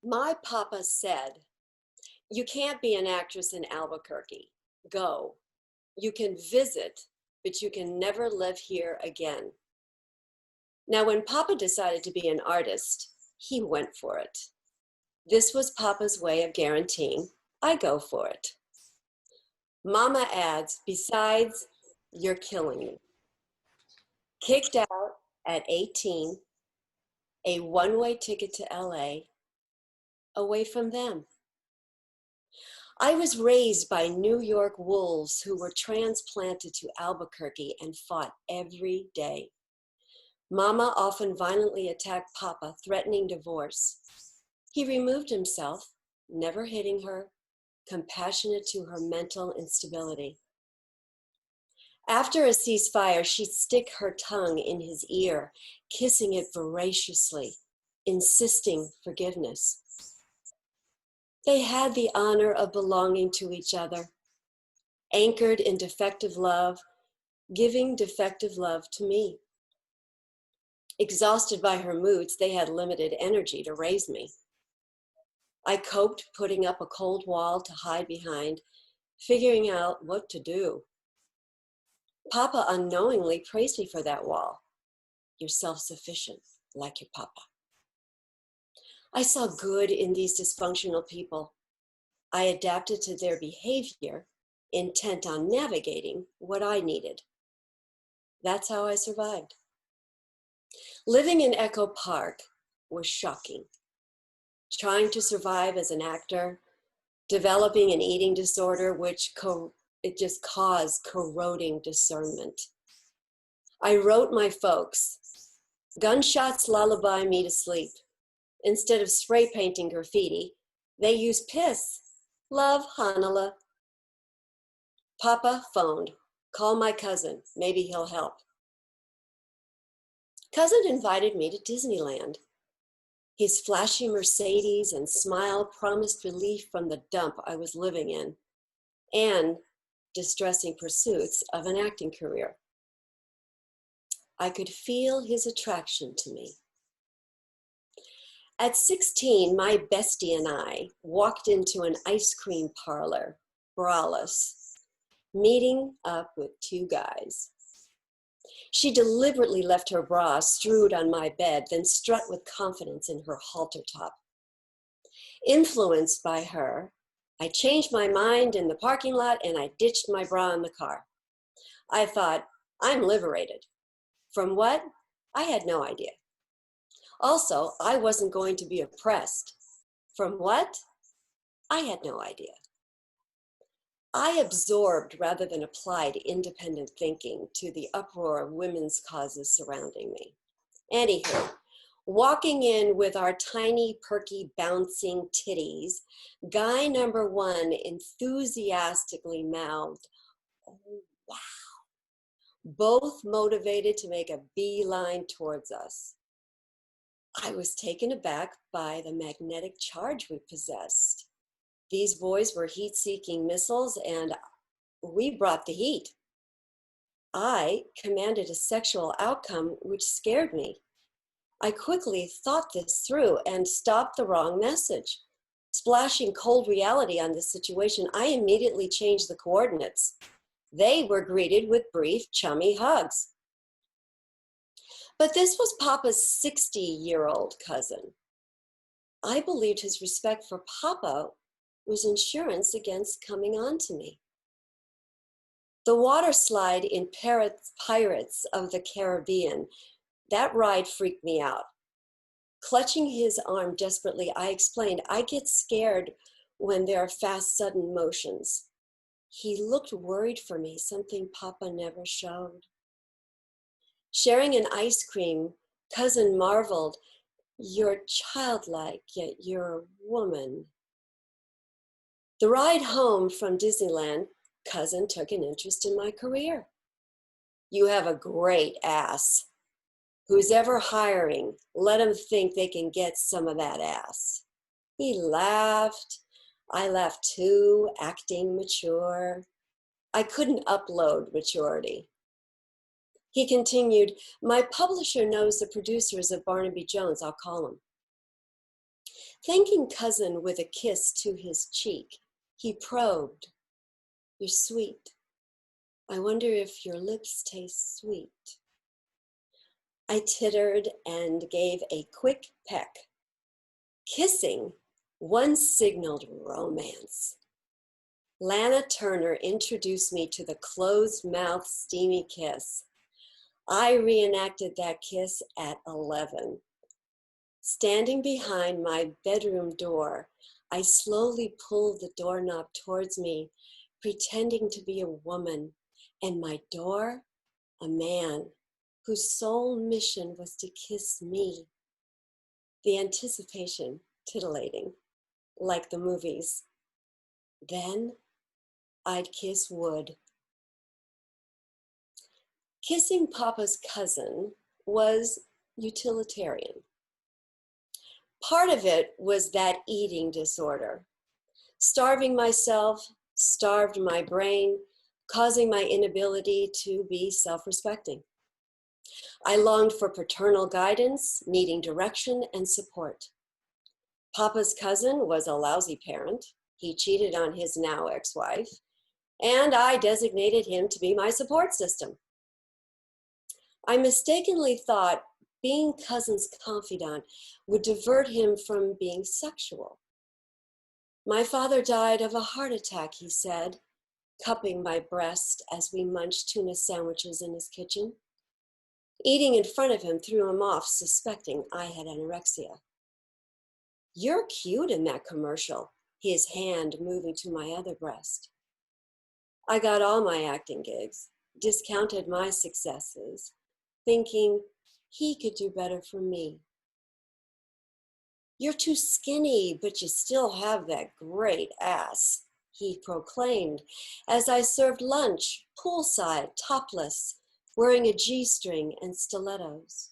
My papa said, "You can't be an actress in Albuquerque. Go. You can visit, but you can never live here again." Now, when Papa decided to be an artist, he went for it. This was Papa's way of guaranteeing I go for it. Mama adds, "Besides, you're killing me." Kicked out at 18, a one-way ticket to LA, away from them. I was raised by New York wolves who were transplanted to Albuquerque and fought every day. Mama often violently attacked Papa, threatening divorce. He removed himself, never hitting her, compassionate to her mental instability. After a ceasefire, she'd stick her tongue in his ear, kissing it voraciously, insisting forgiveness. They had the honor of belonging to each other, anchored in defective love, giving defective love to me. Exhausted by her moods, they had limited energy to raise me. I coped putting up a cold wall to hide behind, figuring out what to do. Papa unknowingly praised me for that wall. "You're self-sufficient, like your papa." I saw good in these dysfunctional people. I adapted to their behavior, intent on navigating what I needed. That's how I survived. Living in Echo Park was shocking. Trying to survive as an actor, developing an eating disorder, which it just caused corroding discernment. I wrote my folks, "Gunshots lullaby me to sleep." Instead of spray painting graffiti, they use piss. Love, Hanala. Papa phoned. "Call my cousin. Maybe he'll help." Cousin invited me to Disneyland. His flashy Mercedes and smile promised relief from the dump I was living in and distressing pursuits of an acting career. I could feel his attraction to me. At 16, my bestie and I walked into an ice cream parlor, braless, meeting up with two guys. She deliberately left her bra strewed on my bed, then strut with confidence in her halter top. Influenced by her, I changed my mind in the parking lot and I ditched my bra in the car. I thought, I'm liberated. From what? I had no idea. Also, I wasn't going to be oppressed. From what? I had no idea. I absorbed rather than applied independent thinking to the uproar of women's causes surrounding me. Anywho, walking in with our tiny, perky, bouncing titties, guy number one enthusiastically mouthed, "Oh, wow," both motivated to make a beeline towards us. I was taken aback by the magnetic charge we possessed. These boys were heat-seeking missiles, and we brought the heat. I commanded a sexual outcome which scared me. I quickly thought this through and stopped the wrong message. Splashing cold reality on this situation, I immediately changed the coordinates. They were greeted with brief, chummy hugs. But this was Papa's 60-year-old cousin. I believed his respect for Papa was insurance against coming on to me. The water slide in Pirates of the Caribbean, that ride freaked me out. Clutching his arm desperately, I explained, I get scared when there are fast, sudden motions. He looked worried for me, something Papa never showed. Sharing an ice cream, cousin marveled, "You're childlike, yet you're a woman." The ride home from Disneyland, cousin took an interest in my career. "You have a great ass. Who's ever hiring, let them think they can get some of that ass." He laughed. I laughed too, acting mature. I couldn't upload maturity. He continued, "My publisher knows the producers of Barnaby Jones. I'll call him." Thanking cousin with a kiss to his cheek, he probed, "You're sweet. I wonder if your lips taste sweet." I tittered and gave a quick peck. Kissing once signaled romance. Lana Turner introduced me to the closed-mouth steamy kiss. I reenacted that kiss at 11. Standing behind my bedroom door, I slowly pulled the doorknob towards me, pretending to be a woman, and my door, a man, whose sole mission was to kiss me. The anticipation titillating, like the movies. Then I'd kiss wood. Kissing Papa's cousin was utilitarian. Part of it was that eating disorder. Starving myself starved my brain, causing my inability to be self-respecting. I longed for paternal guidance, needing direction and support. Papa's cousin was a lousy parent. He cheated on his now ex-wife, and I designated him to be my support system. I mistakenly thought being cousin's confidant would divert him from being sexual. "My father died of a heart attack," he said, cupping my breast as we munched tuna sandwiches in his kitchen. Eating in front of him threw him off, suspecting I had anorexia. "You're cute in that commercial," his hand moving to my other breast. I got all my acting gigs, discounted my successes, thinking he could do better for me. "You're too skinny, but you still have that great ass," he proclaimed as I served lunch, poolside, topless, wearing a G-string and stilettos.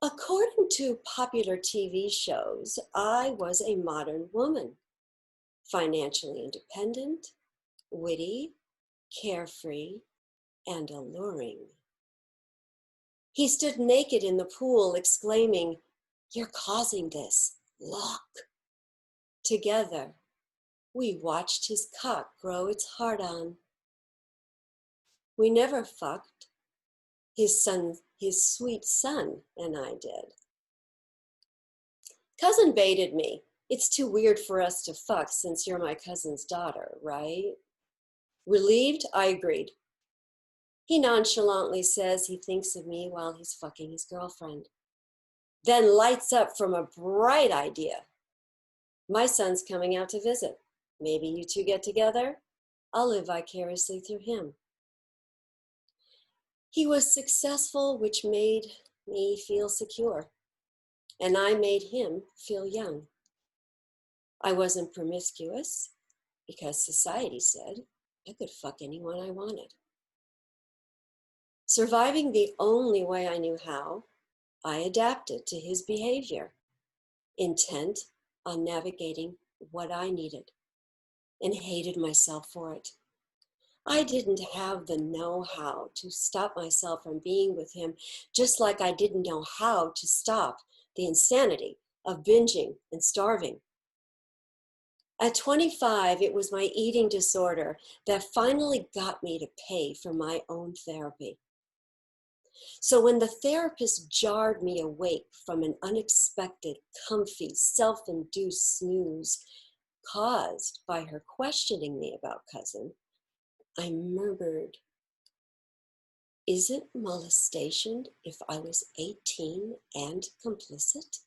According to popular TV shows, I was a modern woman, financially independent, witty, carefree, and alluring. He stood naked in the pool, exclaiming, "You're causing this. Look." Together, we watched his cock grow its heart on. We never fucked. His sweet son, and I did. Cousin baited me. "It's too weird for us to fuck since you're my cousin's daughter, right?" Relieved, I agreed. He nonchalantly says he thinks of me while he's fucking his girlfriend. Then lights up from a bright idea. "My son's coming out to visit. Maybe you two get together? I'll live vicariously through him." He was successful, which made me feel secure, and I made him feel young. I wasn't promiscuous because society said I could fuck anyone I wanted. Surviving the only way I knew how, I adapted to his behavior, intent on navigating what I needed, and hated myself for it. I didn't have the know-how to stop myself from being with him, just like I didn't know how to stop the insanity of binging and starving. At 25, it was my eating disorder that finally got me to pay for my own therapy. So when the therapist jarred me awake from an unexpected, comfy, self-induced snooze caused by her questioning me about cousin, I murmured, "Is it molestation if I was 18 and complicit?"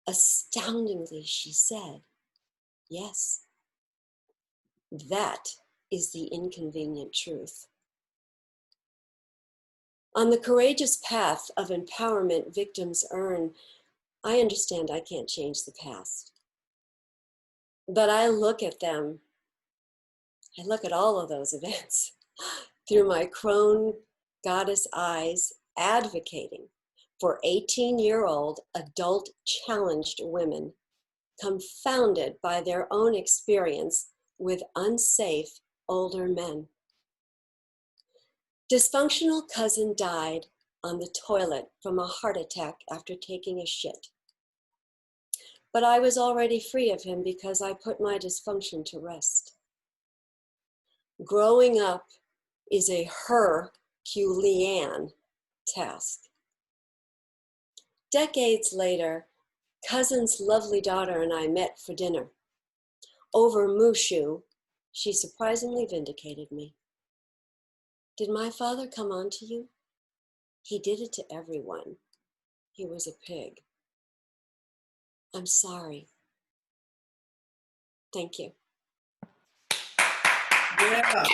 Astoundingly, she said, "Yes." That is the inconvenient truth. On the courageous path of empowerment victims earn, I understand I can't change the past. But I look at all of those events through my crone goddess eyes, advocating for 18-year-old adult challenged women, confounded by their own experience with unsafe older men. Dysfunctional cousin died on the toilet from a heart attack after taking a shit. but I was already free of him because I put my dysfunction to rest. Growing up is a Herculean task. Decades later, cousin's lovely daughter and I met for dinner. Over Mushu, she surprisingly vindicated me. Did my father come on to you? He did it to everyone. He was a pig. I'm sorry. Thank you. Yeah.